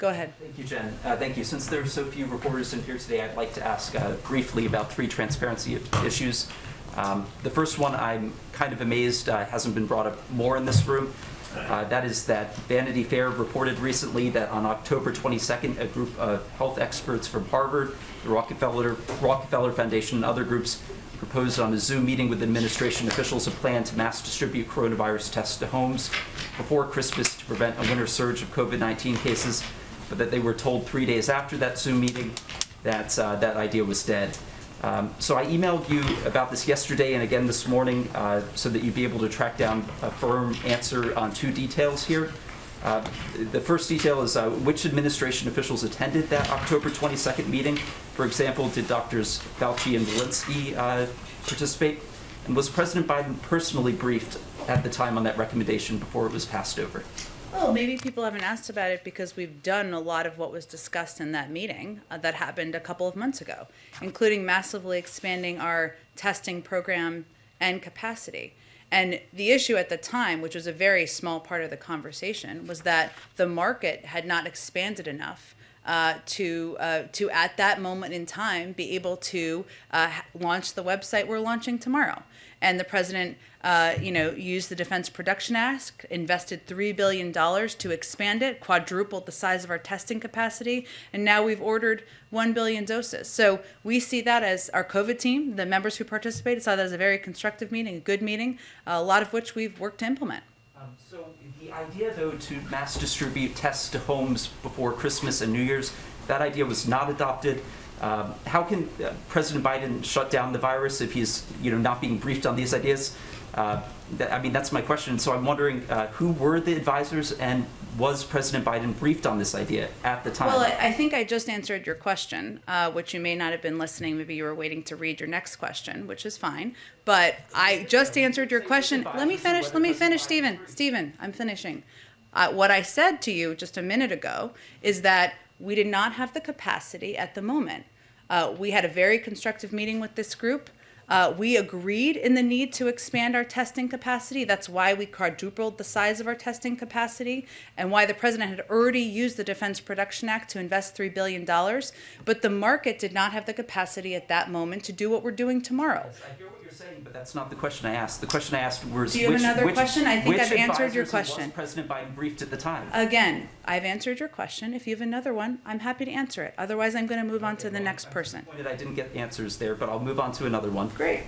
Go ahead. Thank you, Jen. Thank you. Since there are so few reporters in here today, I'd like to ask briefly about 3 transparency issues. The first one, I'm kind of amazed hasn't been brought up more in this room. That is that Vanity Fair reported recently that on October 22nd, a group of health experts from Harvard, the Rockefeller Foundation, and other groups proposed on a Zoom meeting with administration officials a plan to mass distribute coronavirus tests to homes before Christmas to prevent a winter surge of COVID-19 cases, but that they were told 3 days after that Zoom meeting that that idea was dead. So I emailed you about this yesterday and again this morning so that you'd be able to track down a firm answer on 2 details here. The first detail is which administration officials attended that October 22nd meeting. For example, did Drs. Fauci and Walensky participate? And was President Biden personally briefed at the time on that recommendation before it was passed over? Well, maybe people haven't asked about it because we've done a lot of what was discussed in that meeting that happened a couple of months ago, including massively expanding our testing program and capacity. And the issue at the time, which was a very small part of the conversation, was that the market had not expanded enough to at that moment in time be able to launch the website we're launching tomorrow. And the president, used the Defense Production Act, invested $3 billion to expand it, quadrupled the size of our testing capacity, and now we've ordered 1 billion doses. So we see that as our COVID team, the members who participated, saw that as a very constructive meeting, a good meeting, a lot of which we've worked to implement. So the idea, though, to mass distribute tests to homes before Christmas and New Year's, that idea was not adopted. How can President Biden shut down the virus if he's, not being briefed on these ideas? That's my question. So I'm wondering who were the advisors, and was President Biden briefed on this idea at the time? Well, I think I just answered your question, which you may not have been listening. Maybe you were waiting to read your next question, which is fine. But I just answered your question. Let me finish, Stephen. Stephen, I'm finishing. What I said to you just a minute ago is that we did not have the capacity at the moment. We had a very constructive meeting with this group. We agreed in the need to expand our testing capacity. That's why we quadrupled the size of our testing capacity and why the president had already used the Defense Production Act to invest $3 billion. But the market did not have the capacity at that moment to do what we're doing tomorrow. Yes, I hear what you're saying, but that's not the question I asked. The question I asked was, do you have another question? I think I've answered your question. Was President Biden briefed at the time? Again, I've answered your question. If you have another one, I'm happy to answer it. Otherwise, I'm going to move on to the next person. I didn't get answers there, but I'll move on to another one. Great.